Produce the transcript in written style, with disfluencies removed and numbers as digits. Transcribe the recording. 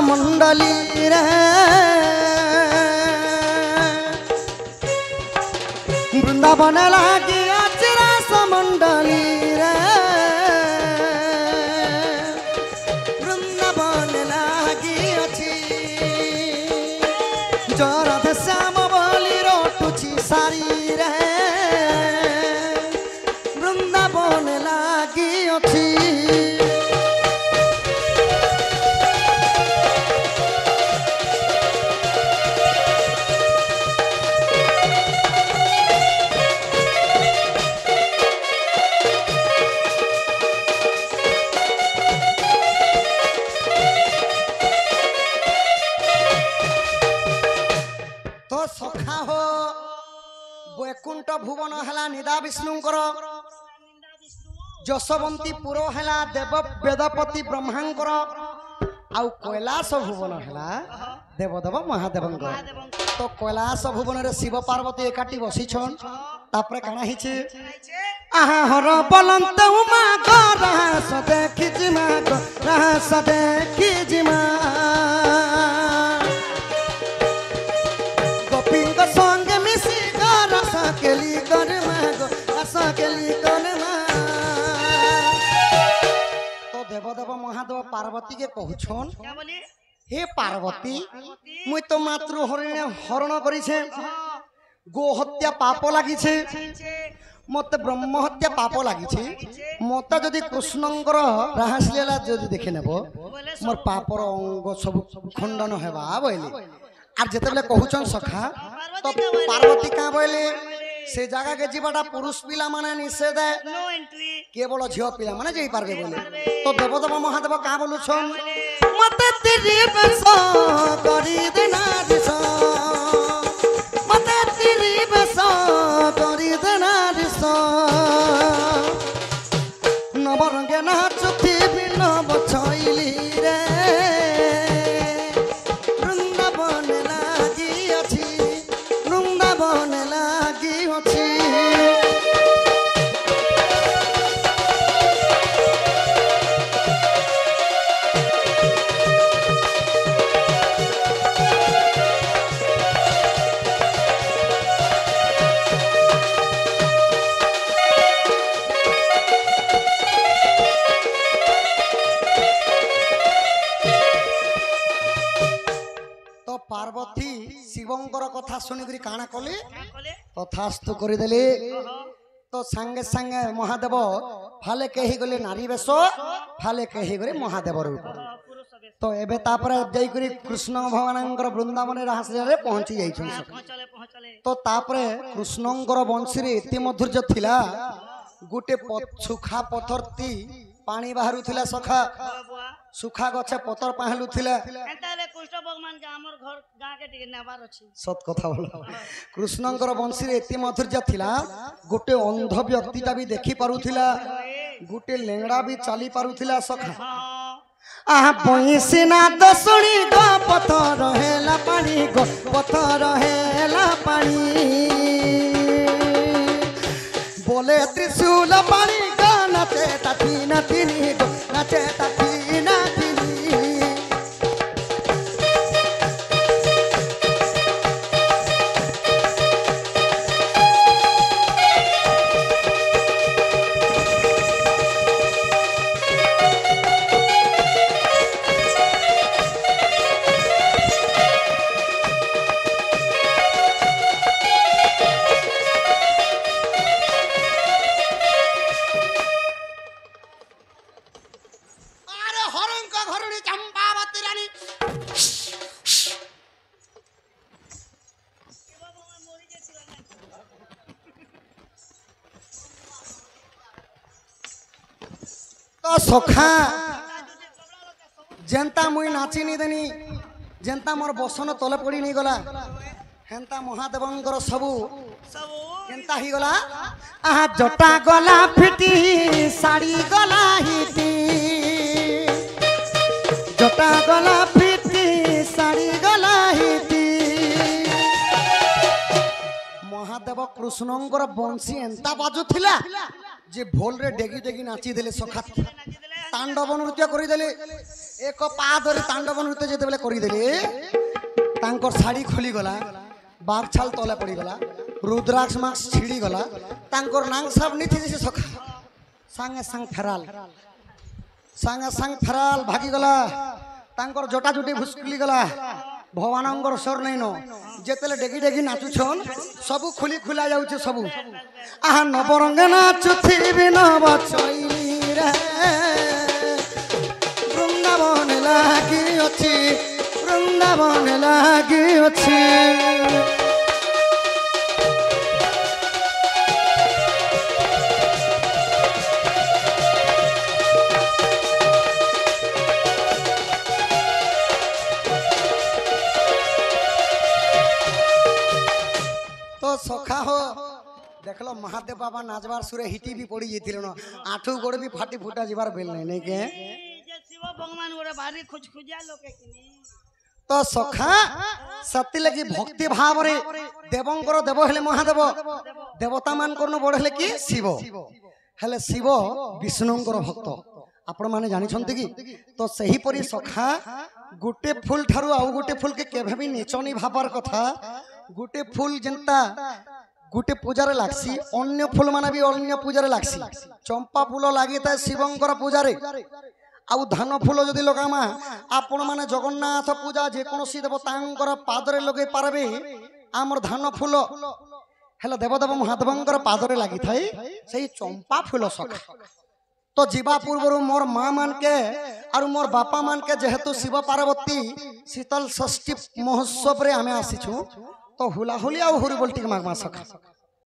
मंडली रे वृंदावन लागी अछि रास मंडली रे वृंदावन लागी अछि जो राधे श्याम बोली रोटुची सारी रे वृंदावन लागी अछि सखा हो वैकुंठ भुवन है निदा विष्णुंकर जशवंती पुर है देव वेदपति ब्रह्मांकर आउ कैलाश भुवन है देवदेव महादेव तो कैलाश भुवन रे शिव पार्वती एकाठी बसीछन तापरे काना हिचे आहा हर बलंत उमा गो रहस देखि जिमा गो रहस देखि जिमा गोपिंग संग मिसी गो रस केली गरमा गो रस केली गरमा तो देवदेव महादेव पार्वती के कहछन क्या बोली हे पार्वती मुई तो मातृ हरण करिछे गो हत्या पाप लागिछे मते ब्रह्म हत्या पाप लागिछे मते जदि कृष्णंकर राहसलीला जदि देखे नेबो मोर पापर अंग सब खंडन हेबा बोइले आर जेतेबेले कहउछन सखा तो पार्वती का बोइले से जगह के जीवाटा पुरुष पिला माने निषेध है नो एंट्री केवल झियो पिला माने जेई पारबे बोले तो देवदेव महादेव का बोलुछन मते तेरी बसो करी देना दिसो मते तेरी बसो करी देना दिसो नवरंगे ना चुथी बिन बछइली रे वृंदावन लागी अछि वृंदावन लागी अछि पार्वती शिवंकर कथा सुनिकरी काना कले तथास्तु करिदेले तो संगे संगे महादेव फाले कही गले नारी वेश फाले कही गले महादेव रूप तो एबे तापरे जई करी कृष्ण भगवानंकर वृंदावन राहसले रे पहुंची जाइछन तो तापरे कृष्णंकर वंशी रे एति मधुर्य थिला गुटे सुखा पथरती पानी बाहरु थिला सखा सुखा गछे पतर पाहलु थिला एंताले कृष्ण भगवान के हमर घर गां के टिके नेबार अछि सत कथा बोल कृष्णंकर वंशी रे एति मधुर्य थिला गुटे अंध व्यक्तिटा भी देखि पारुथिला गुटे लेंगड़ा भी चाली पारुथिला सखा आहा बंशी ना दसुणी गो पथर हेला पानी गो पथर हेला पानी बोले त्रिशूल पानी गो नाचे ताती नातिनी गो नाचे ताती नातिनी तो सखा जेंता मुई नाची नी देनी जेंता मोर बसन तले पड़ी नहीं गला हेंता महादेवंकर सबू केंता ही गला आहा जटा गला फिटी साड़ी गला हिटी जटा गला फिटी साड़ी गला हिटी महादेव कृष्णंकर बंशी एंता बाजुथिला जे भोल रे डेगी डेगी नाची देले सखा तांडव नृत्य करी देले एक पा धरी तांडव नृत्य जिते करदेले शाढ़ी खोली गला बाघ छाल तले पड़गला रुद्राक्ष मास्क छिड़ी गला नांग सब नीति से सखा सांगे सांग फेराल भागी गला जटा जुटी भुस्कुली गला भगवानंगर स्वर नहीं नो जेतेले डेगी डेगी नाचुछन सबु खुली खुला जाउछे सबु आहा नवरंग नाचुथिबि नव चैली रे वृंदावन लागी अछि वृंदावन लागी अछि सखा हो देखलो महादेव बाबा नाचबार सुरे हिटी भी पड़ी जाइथिल न आठू गोड़ भी फाटी फुटा जीवार बेल नहीं के जे शिव भगवान गोरे भारी खुजखुजिया लोके किनी तो सखा सती लगी भक्ति भाव रे देवंकर देव हेले महादेव देवता मान करनो बड़ हेले कि शिव हेले शिव विष्णुंकर भक्त आपण माने जानि छंती कि तो सही परी सखा गुटे फूल ठारू आउ गुटे फूल के केभे भी नीचनी भाबार कथा गुटे फूल जनता गुटे पूजा रे लागसी अन्य फूल माने भी अन्य पूजा रे लागसी चंपा फूल लागि ता शिवंकर पूजा रे आउ धान फूल जदि लगामा आपण माने जगन्नाथ पूजा जे कोनोसी देवतांकर पाद रे लगे पारबे आमर धान फूल हेला देवदेव महादेवंकर पाद रे लागि थाई सही चंपा फूल सखा तो जीवा पूर्व मोर माँ मान के और मोर बापा मान के जेहेतु शिव पार्वती शीतल षष्ठी महोत्सव रे आमे आसीछु तो हुला हुली आ हुरी बोलटी मागमा सखा